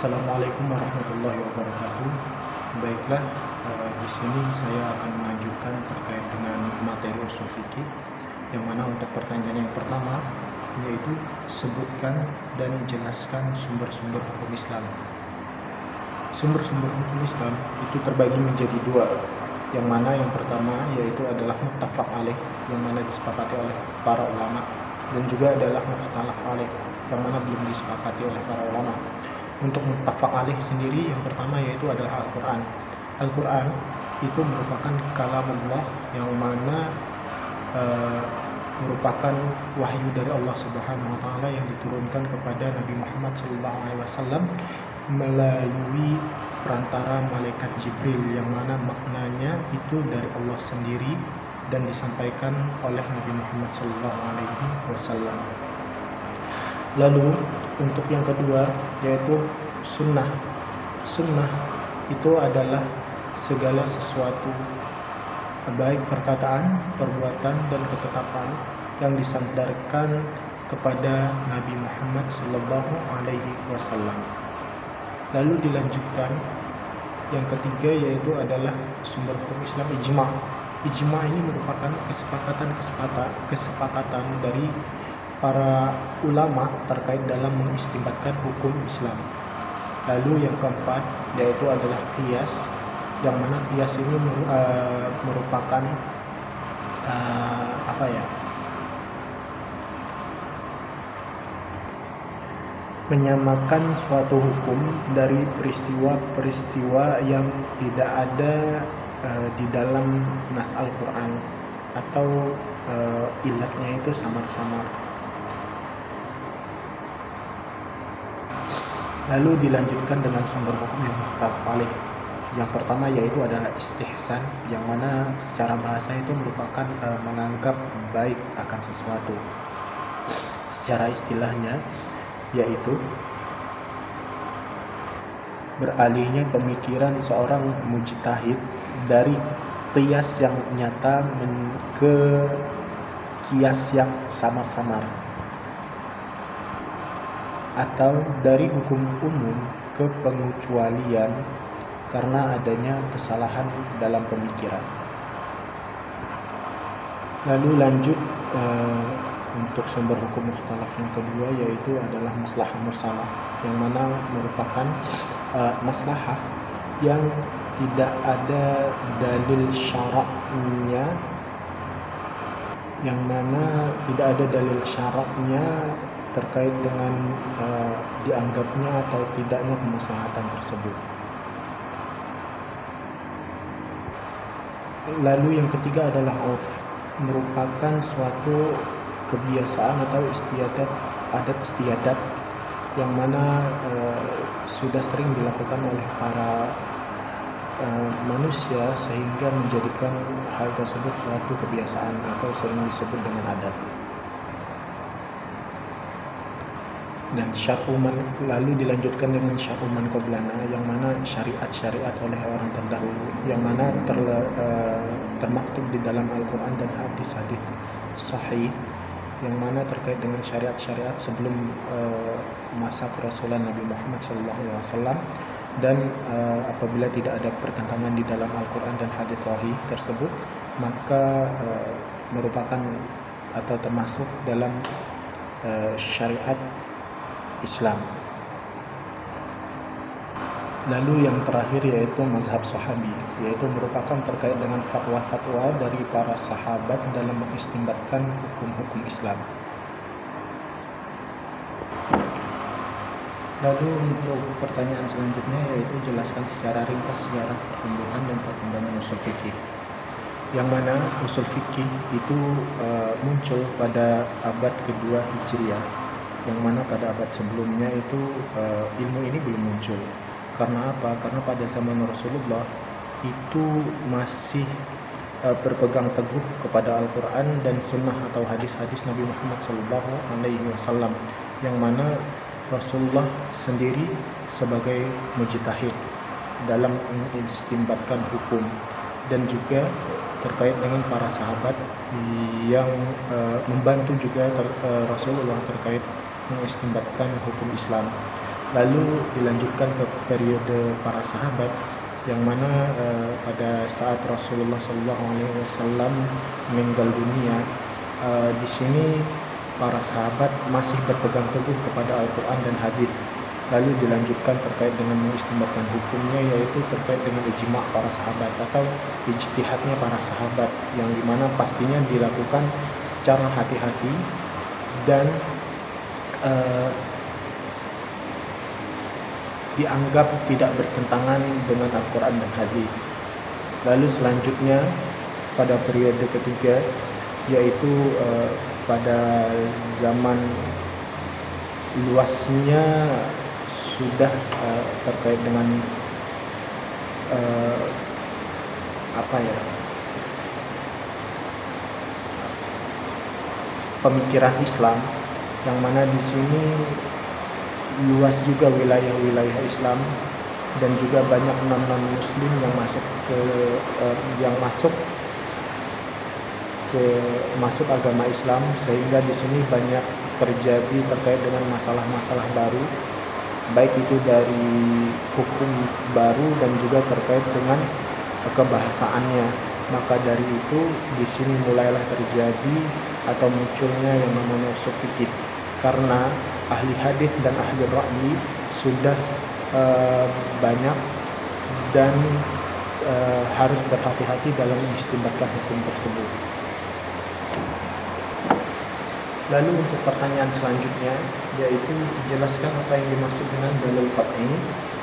Assalamualaikum warahmatullahi wabarakatuh. Baiklah, di sini saya akan mengajukan terkait dengan materi usul fikih, yang mana untuk pertanyaan yang pertama yaitu sebutkan dan jelaskan sumber-sumber hukum Islam. Sumber-sumber hukum Islam itu terbagi menjadi dua, yang mana yang pertama yaitu adalah muttafaq alaih, yang mana disepakati oleh para ulama, dan juga adalah mukhtalaf alaih, yang mana belum disepakati oleh para ulama. Untuk muttafaq alaih sendiri, yang pertama yaitu adalah Al-Quran. Al-Quran itu merupakan kalamullah, yang mana merupakan wahyu dari Allah Subhanahu wa taala yang diturunkan kepada Nabi Muhammad SAW melalui perantara malaikat Jibril, yang mana maknanya itu dari Allah sendiri dan disampaikan oleh Nabi Muhammad SAW. Lalu untuk yang kedua yaitu sunnah. Sunnah itu adalah segala sesuatu, baik perkataan, perbuatan, dan ketetapan yang disandarkan kepada Nabi Muhammad SAW. Lalu dilanjutkan yang ketiga yaitu adalah sumber hukum Islam, ijma. Ijma ini merupakan kesepakatan dari para ulama terkait dalam mengistimbatkan hukum Islam. Lalu yang keempat yaitu adalah qiyas, yang mana qiyas ini merupakan menyamakan suatu hukum dari peristiwa-peristiwa yang tidak ada di dalam nas Al-Quran, atau ilatnya itu samar-samar. Lalu dilanjutkan dengan sumber hukum yang muttafaq alaih. Yang pertama yaitu adalah istihsan, yang mana secara bahasa itu merupakan menganggap baik akan sesuatu. Secara istilahnya yaitu beralihnya pemikiran seorang mujtahid dari qiyas yang nyata ke qiyas yang samar-samar, atau dari hukum umum ke pengecualian karena adanya kesalahan dalam pemikiran. Lalu lanjut untuk sumber hukum mukhtalaf yang kedua yaitu adalah maslahah mursalah, yang mana merupakan maslahah yang tidak ada dalil syaraknya, yang mana tidak ada dalil syaraknya terkait dengan dianggapnya atau tidaknya kemaslahatan tersebut. Lalu yang ketiga adalah urf, merupakan suatu kebiasaan atau adat istiadat yang mana sudah sering dilakukan oleh para manusia sehingga menjadikan hal tersebut suatu kebiasaan atau sering disebut dengan adat. Dan syar'uman, lalu dilanjutkan dengan syar'uman qoblana, yang mana syariat-syariat oleh orang terdahulu, yang mana termaktub di dalam Al-Quran dan hadis-hadis sahih, yang mana terkait dengan syariat-syariat sebelum masa kerasulan Nabi Muhammad SAW. Dan apabila tidak ada pertentangan di dalam Al-Quran dan hadis sahih tersebut, maka merupakan atau termasuk dalam syariat Islam. Lalu yang terakhir yaitu mazhab sahabi, yaitu merupakan terkait dengan fatwa-fatwa dari para sahabat dalam mengistimbatkan hukum-hukum Islam. Lalu untuk pertanyaan selanjutnya yaitu jelaskan secara ringkas sejarah pertumbuhan dan perkembangan usul fikih, yang mana usul fikih itu muncul pada abad kedua Hijriah, yang mana pada abad sebelumnya itu ilmu ini belum muncul. Karena apa? Karena pada zaman Rasulullah itu masih berpegang teguh kepada Al-Quran dan Sunnah atau hadis-hadis Nabi Muhammad SAW, yang mana Rasulullah sendiri sebagai mujtahid dalam mengistimbatkan hukum, dan juga terkait dengan para sahabat yang membantu juga Rasulullah terkait mengistimbatkan hukum Islam. Lalu dilanjutkan ke periode para sahabat, yang mana pada saat Rasulullah SAW meninggal dunia, di sini para sahabat masih berpegang teguh kepada Al-Quran dan hadis. Lalu dilanjutkan terkait dengan mengistimbatkan hukumnya, yaitu terkait dengan ijma' para sahabat atau ijtihadnya para sahabat, yang dimana pastinya dilakukan secara hati-hati dan dianggap tidak bertentangan dengan Al-Quran dan hadis. Lalu selanjutnya pada periode ketiga, yaitu pada zaman luasnya sudah terkait dengan pemikiran Islam, yang mana di sini luas juga wilayah-wilayah Islam dan juga banyak non Muslim yang masuk agama Islam, sehingga di sini banyak terjadi terkait dengan masalah-masalah baru, baik itu dari hukum baru dan juga terkait dengan kebahasaannya. Maka dari itu di sini mulailah terjadi atau munculnya yang namanya usul fikih, karena ahli hadis dan ahli ra'yi sudah banyak dan harus berhati-hati dalam mengistimbatkan hukum tersebut. Lalu untuk pertanyaan selanjutnya, yaitu jelaskan apa yang dimaksud dengan dalil qat'i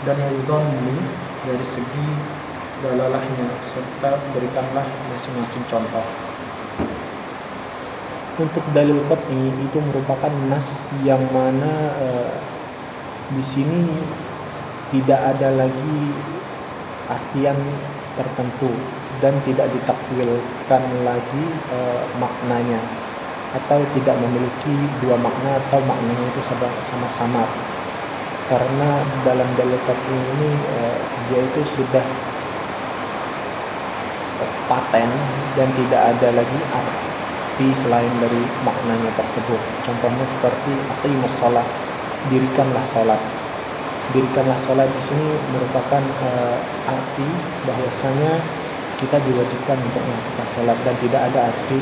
dan dhanni dari segi dalalahnya, serta berikanlah masing-masing contoh. Untuk dalil qat'i itu merupakan nas yang mana di sini tidak ada lagi artian tertentu dan tidak ditakwilkan lagi maknanya, atau tidak memiliki dua makna atau maknanya itu sama-sama. Karena dalam dalil qat'i ini dia itu sudah paten dan tidak ada lagi arti selain dari maknanya tersebut. Contohnya seperti aqimus shalah, dirikanlah salat. Dirikanlah salat di sini merupakan arti bahwasanya kita diwajibkan untuk melakukan salat dan tidak ada arti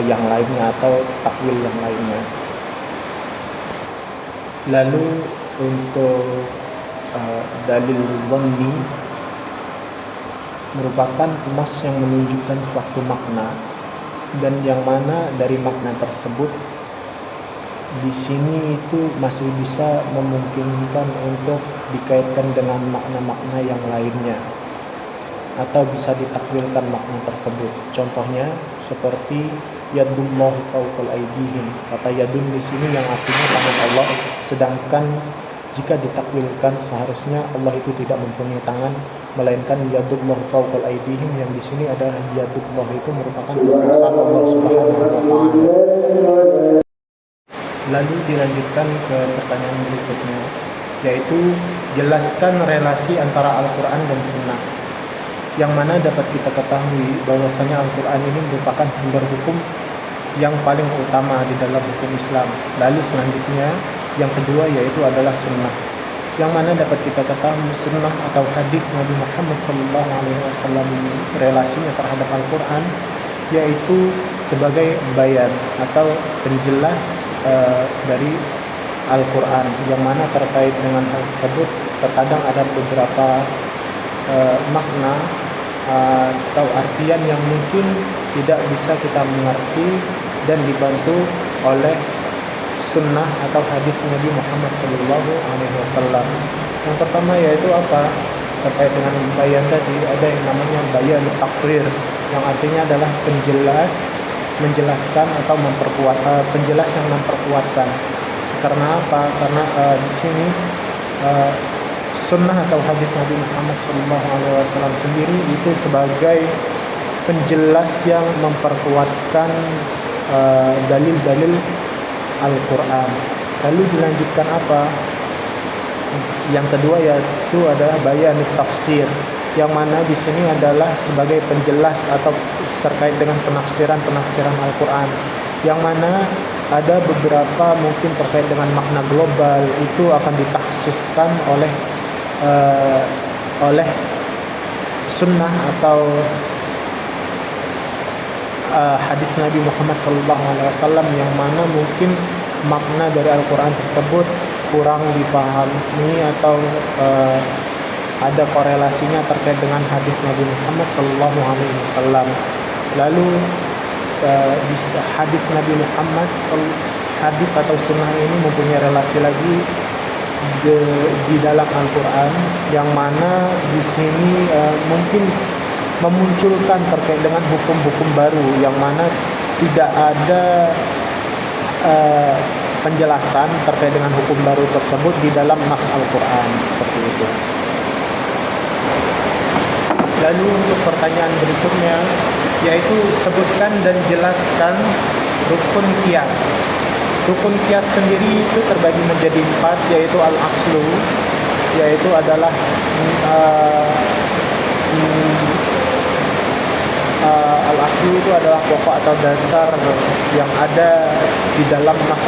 yang lainnya atau takwil yang lainnya. Lalu untuk dalil dhanni merupakan nas yang menunjukkan suatu makna, dan yang mana dari makna tersebut di sini itu masih bisa memungkinkan untuk dikaitkan dengan makna-makna yang lainnya atau bisa ditakwilkan makna tersebut. Contohnya seperti yadullahi fawqal aydihim. Kata yadun di sini yang artinya tangan Allah, sedangkan jika ditakwilkan seharusnya Allah itu tidak mempunyai tangan, melainkan yadullahi fawqal aydihim, yang di sini adalah yadullah itu merupakan kekuasaan Allah Subhanahu wa taala. Lalu dilanjutkan ke pertanyaan berikutnya, yaitu jelaskan relasi antara Al-Quran dan Sunnah, yang mana dapat kita ketahui bahwasanya Al-Quran ini merupakan sumber hukum yang paling utama di dalam hukum Islam. Lalu selanjutnya yang kedua yaitu adalah Sunnah, yang mana dapat kita ketahui Sunnah atau hadis Nabi Muhammad SAW relasinya terhadap Al-Quran yaitu sebagai bayan atau penjelas dari Al-Quran, yang mana terkait dengan hal tersebut terkadang ada beberapa makna atau artian yang mungkin tidak bisa kita mengerti dan dibantu oleh sunnah atau hadis Nabi Muhammad SAW. Yang pertama yaitu apa? Terkait dengan bayan tadi, ada yang namanya bayan takrir, yang artinya adalah menjelaskan atau memperkuat, penjelas yang memperkuatkan. Karena apa? Karena di sini sunnah atau hadis Nabi Muhammad SAW sendiri itu sebagai penjelas yang memperkuatkan dalil-dalil Al-Quran. Lalu dilanjutkan apa? Yang kedua yaitu adalah bayan tafsir, yang mana di sini adalah sebagai penjelas atau terkait dengan penafsiran Al-Quran, yang mana ada beberapa mungkin terkait dengan makna global itu akan ditakhsiskan oleh sunnah atau hadis Nabi Muhammad SAW, yang mana mungkin makna dari Al-Quran tersebut kurang dipahami atau ada korelasinya terkait dengan hadis Nabi Muhammad SAW. Lalu di hadis Nabi Muhammad, hadis atau sunnah ini mempunyai relasi lagi di dalam Al-Quran, yang mana di sini mungkin memunculkan terkait dengan hukum-hukum baru, yang mana tidak ada penjelasan terkait dengan hukum baru tersebut di dalam nas Al-Quran, seperti itu. Lalu untuk pertanyaan berikutnya, yaitu sebutkan dan jelaskan rukun qiyas. Rukun qiyas sendiri itu terbagi menjadi 4, yaitu al-aslu, yaitu adalah al-aslu itu adalah pokok atau dasar yang ada di dalam nas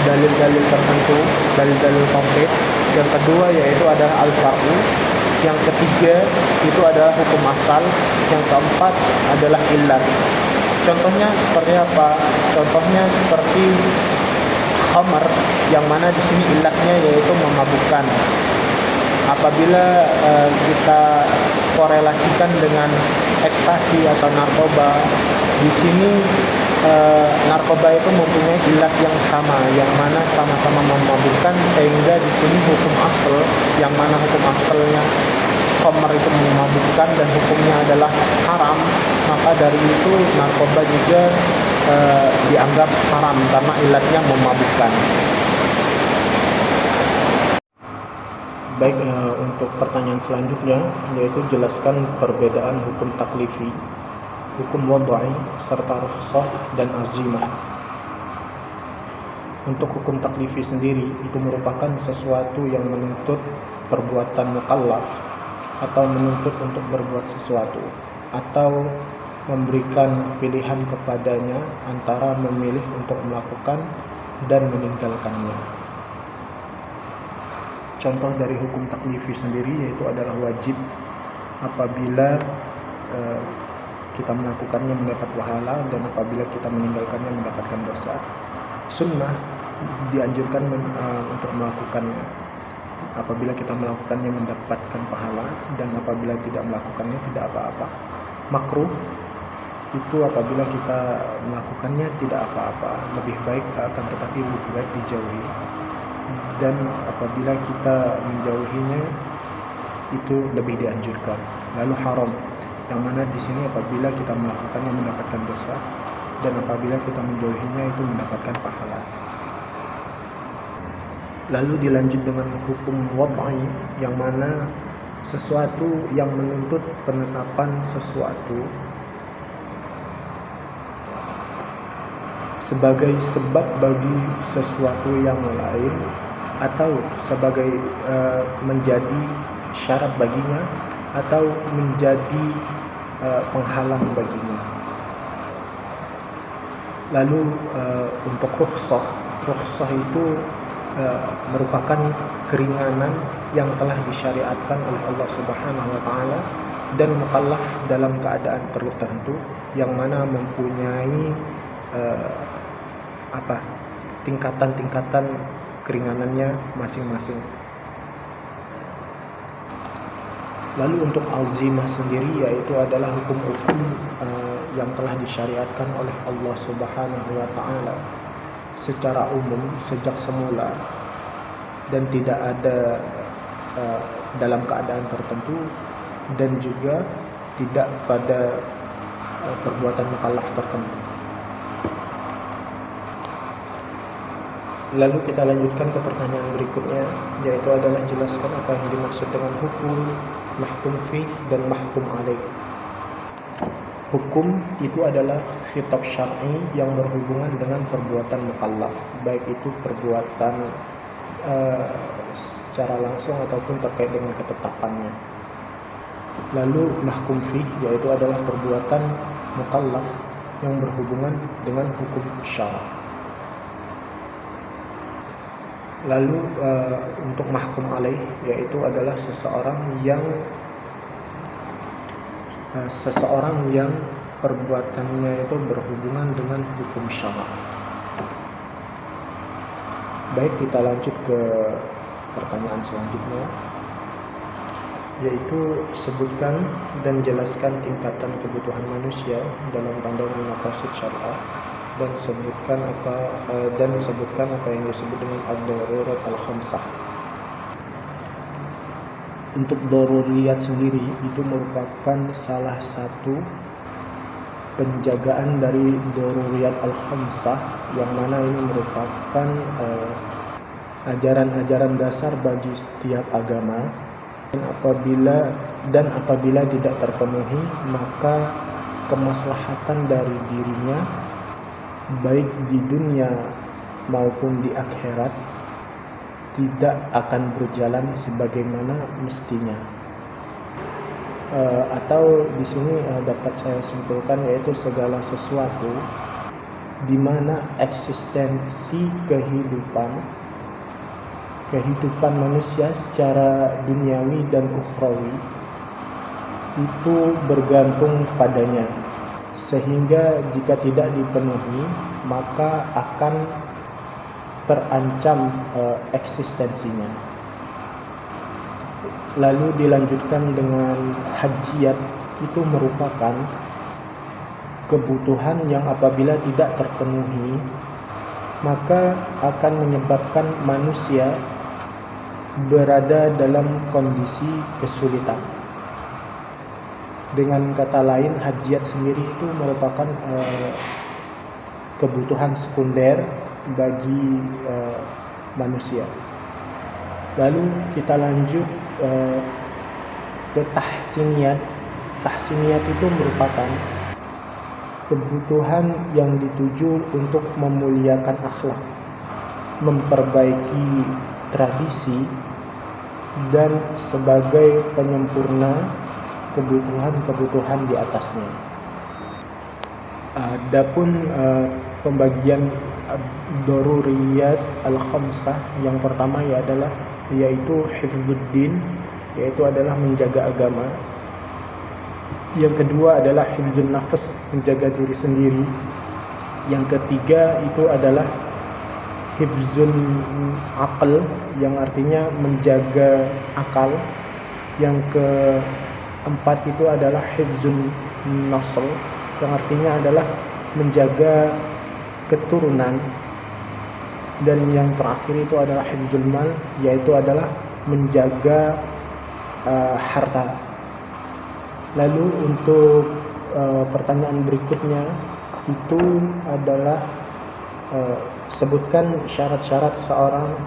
dalil-dalil tertentu, dalil-dalil konkret. Yang kedua yaitu adalah al-far'u. Yang ketiga itu adalah hukum asal. Yang keempat adalah illat. Contohnya seperti apa? Contohnya seperti khamar, yang mana di sini illatnya yaitu memabukkan. Apabila kita korelasikan dengan ekstasi atau narkoba, di sini narkoba itu mempunyai ilat yang sama, yang mana sama-sama memabukkan, sehingga di sini hukum asal, yang mana hukum asalnya khamar itu memabukkan dan hukumnya adalah haram, maka dari itu narkoba juga dianggap haram karena ilatnya memabukkan. Baik, untuk pertanyaan selanjutnya, yaitu jelaskan perbedaan hukum taklifi, hukum wadai, serta rukhsah dan azimah. Untuk hukum taklifi sendiri, itu merupakan sesuatu yang menuntut perbuatan mukallaf, atau menuntut untuk berbuat sesuatu, atau memberikan pilihan kepadanya antara memilih untuk melakukan dan meninggalkannya. Contoh dari hukum taklifi sendiri yaitu adalah wajib apabila kita melakukannya mendapat pahala, dan apabila kita meninggalkannya mendapatkan dosa. Sunnah dianjurkan untuk melakukannya. Apabila kita melakukannya mendapatkan pahala, dan apabila tidak melakukannya tidak apa-apa. Makruh itu apabila kita melakukannya tidak apa-apa, lebih baik, akan tetapi lebih baik dijauhi. Dan apabila kita menjauhinya itu lebih dianjurkan. Lalu haram, yang mana di sini apabila kita melakukannya mendapatkan dosa, dan apabila kita menjauhinya itu mendapatkan pahala. Lalu dilanjut dengan hukum wad'i, yang mana sesuatu yang menuntut penetapan sesuatu sebagai sebab bagi sesuatu yang lain, atau sebagai menjadi syarat baginya, atau menjadi penghalang baginya. Lalu untuk rukhsah itu merupakan keringanan yang telah disyariatkan oleh Allah Subhanahu wa taala dan mukallaf dalam keadaan tertentu, yang mana mempunyai tingkatan-tingkatan keringanannya masing-masing. Lalu untuk azimah sendiri yaitu adalah hukum-hukum yang telah disyariatkan oleh Allah Subhanahu wa taala secara umum sejak semula, dan tidak ada dalam keadaan tertentu, dan juga tidak pada perbuatan mukallaf tertentu. Lalu kita lanjutkan ke pertanyaan berikutnya, yaitu adalah jelaskan apa yang dimaksud dengan hukum, mahkum fi, dan mahkum alaih. Hukum itu adalah khitab syar'i yang berhubungan dengan perbuatan mukallaf, baik itu perbuatan secara langsung ataupun terkait dengan ketetapannya. Lalu mahkum fi, yaitu adalah perbuatan mukallaf yang berhubungan dengan hukum syara. Lalu untuk mahkum alaih, yaitu adalah seseorang yang perbuatannya itu berhubungan dengan hukum syara. Baik, kita lanjut ke pertanyaan selanjutnya, yaitu sebutkan dan jelaskan tingkatan kebutuhan manusia dalam pandangan maqasid syariah, dan sebutkan apa yang disebut dengan ad-darurat al-khamsah. Untuk daruriyat sendiri itu merupakan salah satu penjagaan dari daruriyat al-khamsah, yang mana ini merupakan ajaran-ajaran dasar bagi setiap agama. Dan apabila tidak terpenuhi, maka kemaslahatan dari dirinya baik di dunia maupun di akhirat tidak akan berjalan sebagaimana mestinya. Atau di sini dapat saya simpulkan, yaitu segala sesuatu di mana eksistensi kehidupan manusia secara duniawi dan ukhrawi itu bergantung padanya, sehingga jika tidak dipenuhi maka akan terancam eksistensinya. Lalu dilanjutkan dengan hajiyat, itu merupakan kebutuhan yang apabila tidak terpenuhi maka akan menyebabkan manusia berada dalam kondisi kesulitan. Dengan kata lain, hajiyat sendiri itu merupakan kebutuhan sekunder bagi manusia. Lalu kita lanjut ke tahsiniyat. Tahsiniyat itu merupakan kebutuhan yang dituju untuk memuliakan akhlak, memperbaiki tradisi, dan sebagai penyempurna kebutuhan-kebutuhan di atasnya. Adapun pembagian daruriyat al-khamsah yang pertama yaitu hifzuddin, yaitu adalah menjaga agama. Yang kedua adalah hifzun nafas, menjaga diri sendiri. Yang ketiga itu adalah hifzun aql, yang artinya menjaga akal. Yang keempat itu adalah hifzun nasl, yang artinya adalah menjaga keturunan. Dan yang terakhir itu adalah hifzul mal, yaitu adalah menjaga harta. Lalu untuk pertanyaan berikutnya itu adalah sebutkan syarat-syarat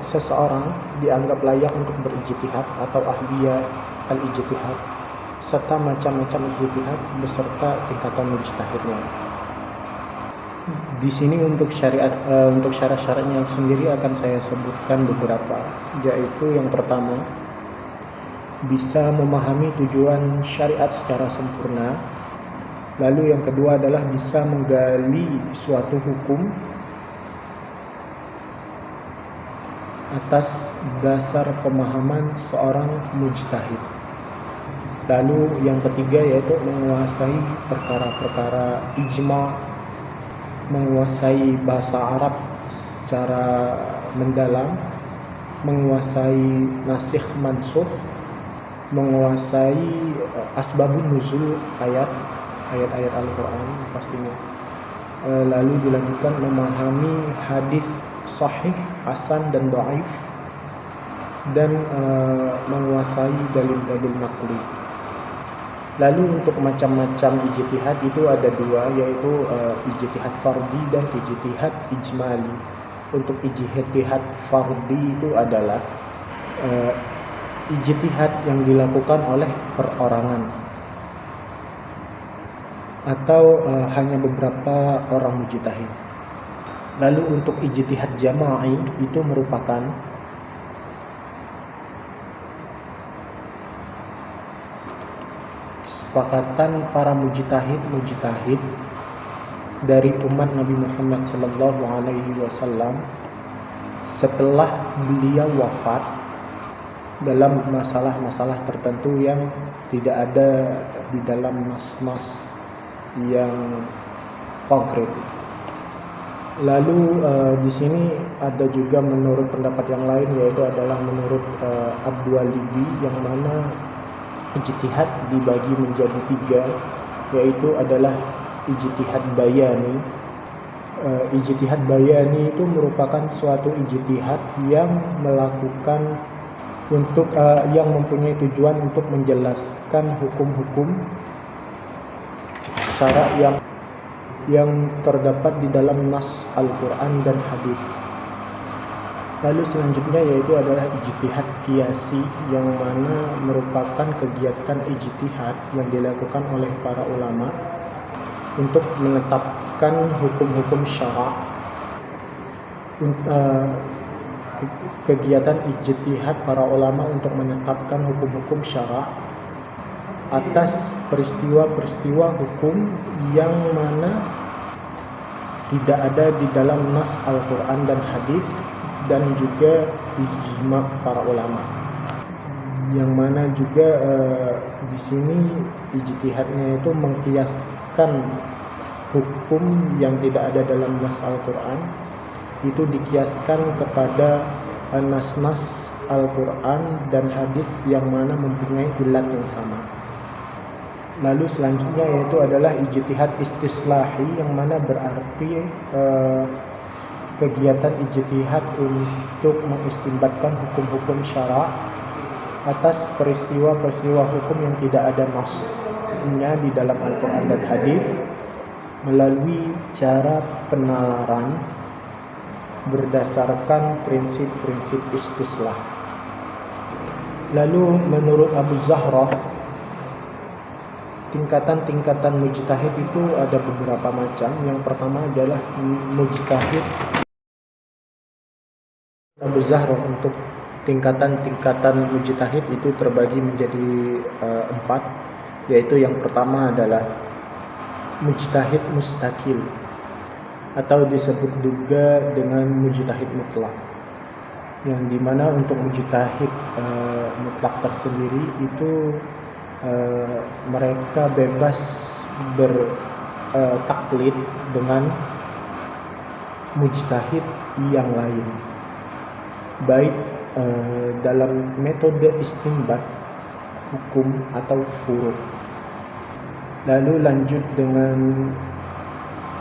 seseorang dianggap layak untuk berijtihad atau ahliya al-ijtihad, serta macam-macam ijtihad beserta tingkatan mujtahidnya. Di sini untuk syarat-syaratnya sendiri akan saya sebutkan beberapa, yaitu yang pertama, bisa memahami tujuan syariat secara sempurna. Lalu yang kedua adalah bisa menggali suatu hukum atas dasar pemahaman seorang mujtahid. Lalu yang ketiga yaitu menguasai perkara-perkara ijma, menguasai bahasa Arab secara mendalam, menguasai nasikh mansukh, menguasai asbabun nuzul ayat-ayat Al-Quran pastinya. Lalu dilanjutkan memahami hadis sahih, hasan, dan dhaif, dan menguasai dalil-dalil naqli. Lalu untuk macam-macam ijtihad itu ada dua, yaitu ijtihad fardhi dan ijtihad ijmali. Untuk ijtihad fardhi itu adalah ijtihad yang dilakukan oleh perorangan atau hanya beberapa orang mujtahid. Lalu untuk ijtihad jama'i itu merupakan kesepakatan para mujtahid dari umat Nabi Muhammad Sallallahu Alaihi Wasallam setelah beliau wafat dalam masalah-masalah tertentu yang tidak ada di dalam nas-nas yang konkret. Lalu di sini ada juga menurut pendapat yang lain, yaitu adalah menurut Ad-Dualibi, yang mana ijtihad dibagi menjadi 3, yaitu adalah ijtihad bayani. Ijtihad bayani itu merupakan suatu ijtihad yang melakukan yang mempunyai tujuan untuk menjelaskan hukum-hukum syara' yang terdapat di dalam nas Al-Quran dan hadis. Lalu selanjutnya yaitu adalah ijtihad qiyasi, yang mana merupakan kegiatan ijtihad yang dilakukan oleh para ulama untuk menetapkan hukum-hukum syara'. Kegiatan ijtihad para ulama untuk menetapkan hukum-hukum syara' atas peristiwa-peristiwa hukum yang mana tidak ada di dalam nas Al-Quran dan hadis, dan juga ijma' para ulama, yang mana juga di sini ijtihadnya itu mengkiaskan hukum yang tidak ada dalam nas Al-Quran, itu dikiaskan kepada nas-nas Al-Quran dan hadis yang mana mempunyai ilat yang sama. Lalu selanjutnya yaitu adalah ijtihad istislahi, yang mana berarti kegiatan ijtihad untuk mengistinbatkan hukum-hukum syara' atas peristiwa-peristiwa hukum yang tidak ada nasnya di dalam Al-Quran dan hadis melalui cara penalaran berdasarkan prinsip-prinsip istislah. Lalu menurut Abu Zahrah, tingkatan-tingkatan mujtahid itu ada beberapa macam. Yang pertama adalah mujtahid. Abu Zahrah untuk tingkatan-tingkatan mujtahid itu terbagi menjadi 4, yaitu yang pertama adalah mujtahid mustaqil, atau disebut juga dengan mujtahid mutlak, yang dimana untuk mujtahid mutlak tersendiri itu mereka bebas bertaklid dengan mujtahid yang lain, baik dalam metode istinbat hukum atau furu'. Lalu lanjut dengan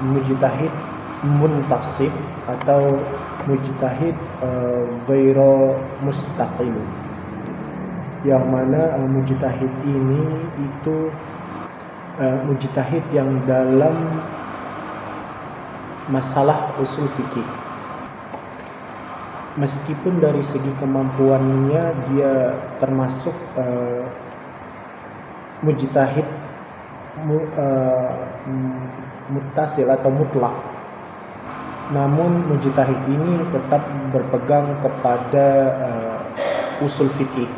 mujtahid muntasib atau mujtahid ghairu mustaqil, yang mana mujtahid ini itu mujtahid yang dalam masalah usul fikih, meskipun dari segi kemampuannya dia termasuk mujtahid muttasil atau mutlak, namun mujtahid ini tetap berpegang kepada usul fikih.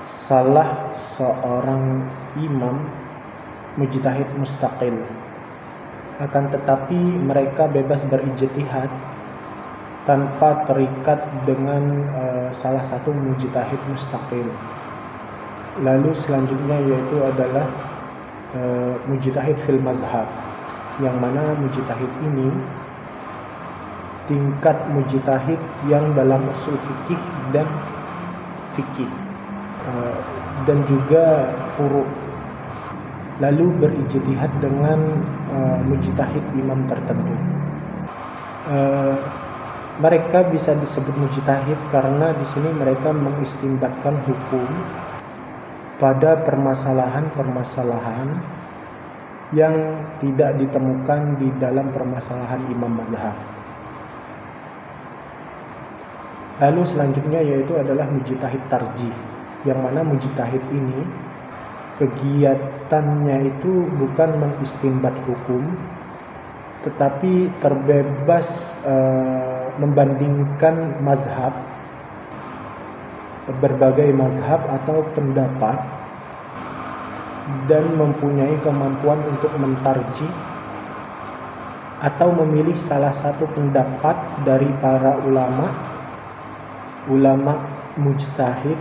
Salah seorang imam mujtahid mustaqil, akan tetapi mereka bebas berijtihad tanpa terikat dengan salah satu mujtahid mustaqil. Lalu selanjutnya yaitu adalah mujtahid fil mazhab, yang mana mujtahid ini tingkat mujtahid yang dalam usul fikih dan fikih dan juga furu', lalu berijtihad dengan mujtahid imam tertentu. Mereka bisa disebut mujtahid karena di sini mereka mengistinbatkan hukum pada permasalahan-permasalahan yang tidak ditemukan di dalam permasalahan imam mazhab. Lalu selanjutnya yaitu adalah mujtahid tarjih, yang mana mujtahid ini kegiatannya itu bukan mengistinbat hukum, tetapi terbebas membandingkan mazhab, berbagai mazhab atau pendapat, dan mempunyai kemampuan untuk mentarjih atau memilih salah satu pendapat dari para ulama mujtahid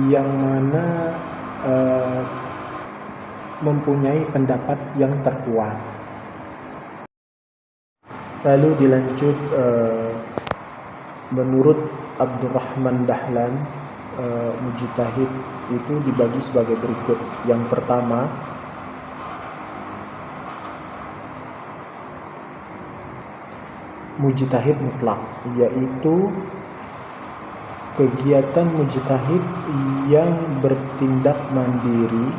yang mana mempunyai pendapat yang terkuat. Lalu dilanjut menurut Abdurrahman Dahlan, mujtahid itu dibagi sebagai berikut. Yang pertama, mujtahid mutlak, yaitu kegiatan mujtahid yang bertindak mandiri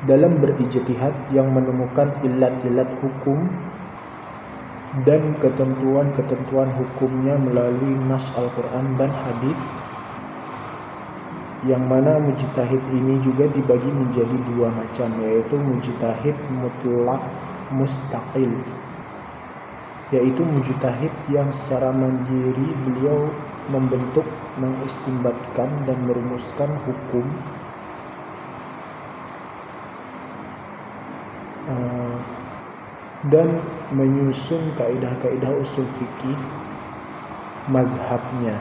dalam berijtihad yang menemukan ilat-ilat hukum dan ketentuan-ketentuan hukumnya melalui nas Al-Quran dan hadis, yang mana mujtahid ini juga dibagi menjadi dua macam, yaitu mujtahid mutlak mustaqil, yaitu mujtahid yang secara mandiri beliau membentuk, mengistinbatkan dan merumuskan hukum dan menyusun kaidah-kaidah usul fikih mazhabnya,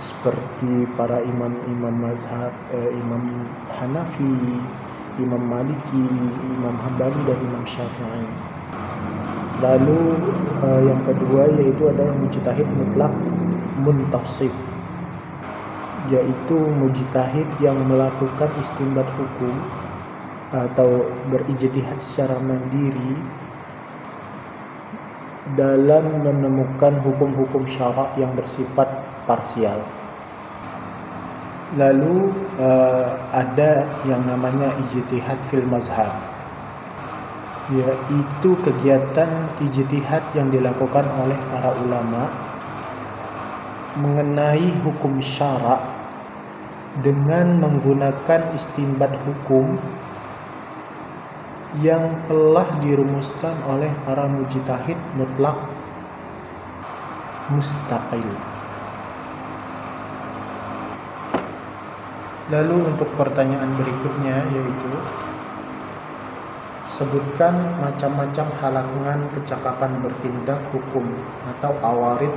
seperti para imam-imam mazhab, Imam Hanafi, Imam Maliki, Imam Hambali dan Imam Syafi'i. Lalu yang kedua yaitu adalah mujtahid mutlak muntasib, yaitu mujtahid yang melakukan istinbat hukum atau berijtihad secara mandiri dalam menemukan hukum-hukum syarak yang bersifat parsial. Lalu ada yang namanya ijtihad fil mazhab, yaitu kegiatan ijtihad yang dilakukan oleh para ulama mengenai hukum syarak dengan menggunakan istinbat hukum yang telah dirumuskan oleh para mujtahid mutlak mustaqil. Lalu untuk pertanyaan berikutnya yaitu, sebutkan macam-macam halangan kecakapan bertindak hukum atau awarid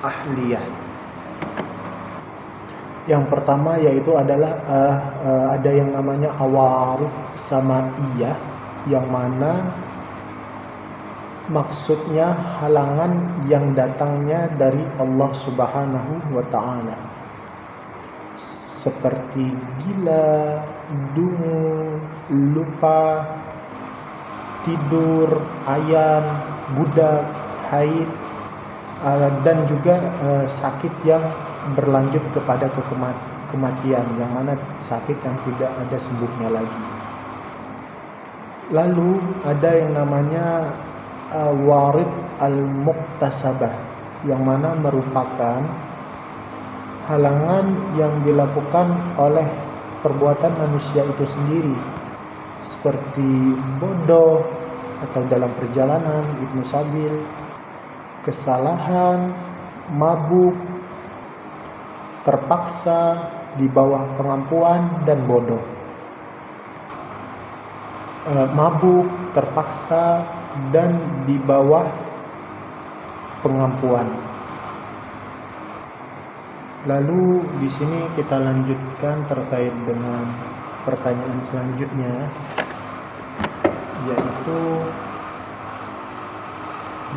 ahliyah. Yang pertama yaitu adalah ada yang namanya awarid samaiyah, yang mana maksudnya halangan yang datangnya dari Allah Subhanahu wa ta'ala, seperti gila, dungu, lupa, tidur, ayan, budak, haid, dan juga sakit yang berlanjut kepada kematian, yang mana sakit yang tidak ada sembuhnya lagi. Lalu ada yang namanya warid al-muktasabah, yang mana merupakan halangan yang dilakukan oleh perbuatan manusia itu sendiri, seperti bodoh atau dalam perjalanan, ibnu sabil, kesalahan, mabuk, terpaksa, di bawah pengampuan, dan bodoh. Mabuk, terpaksa, dan di bawah pengampuan. Lalu di sini kita lanjutkan terkait dengan pertanyaan selanjutnya, yaitu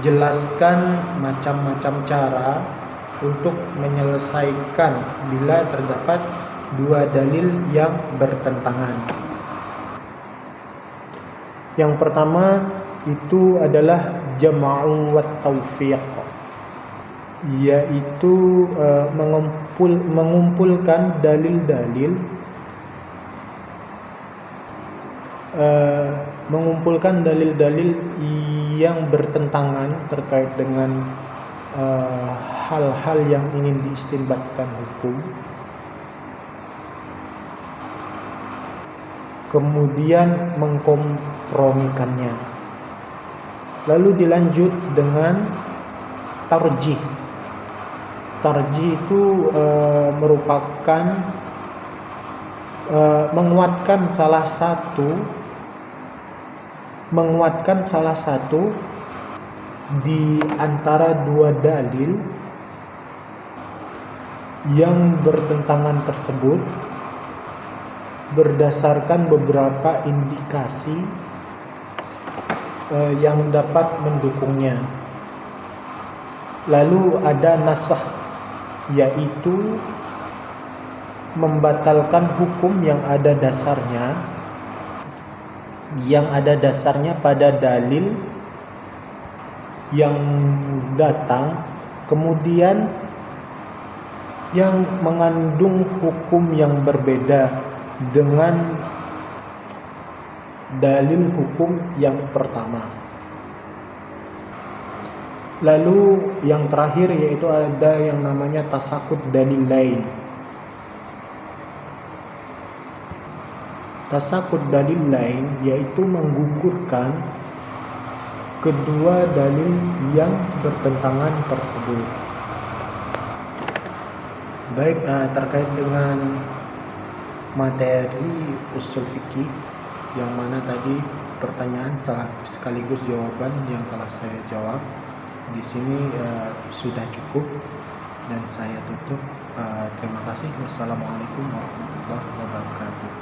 jelaskan macam-macam cara untuk menyelesaikan bila terdapat dua dalil yang bertentangan. Yang pertama itu adalah jama'u wat taufiq, yaitu mengumpulkan dalil-dalil yang bertentangan terkait dengan hal-hal yang ingin diistinbatkan hukum, kemudian mengkompromikannya. Lalu dilanjut dengan tarjih. Tarjih itu merupakan menguatkan salah satu menguatkan salah satu di antara dua dalil yang bertentangan tersebut berdasarkan beberapa indikasi yang dapat mendukungnya. Lalu ada nasakh, yaitu membatalkan hukum yang ada dasarnya pada dalil yang datang kemudian yang mengandung hukum yang berbeda dengan dalil hukum yang pertama. Lalu yang terakhir yaitu ada yang namanya tasakut dalil lain. Tasakut dalil lain yaitu menggugurkan kedua dalil yang bertentangan tersebut. Baik, terkait dengan materi usul fikih yang mana tadi pertanyaan sekaligus jawaban yang telah saya jawab di sini sudah cukup dan saya tutup. Terima kasih. Wassalamualaikum warahmatullahi wabarakatuh.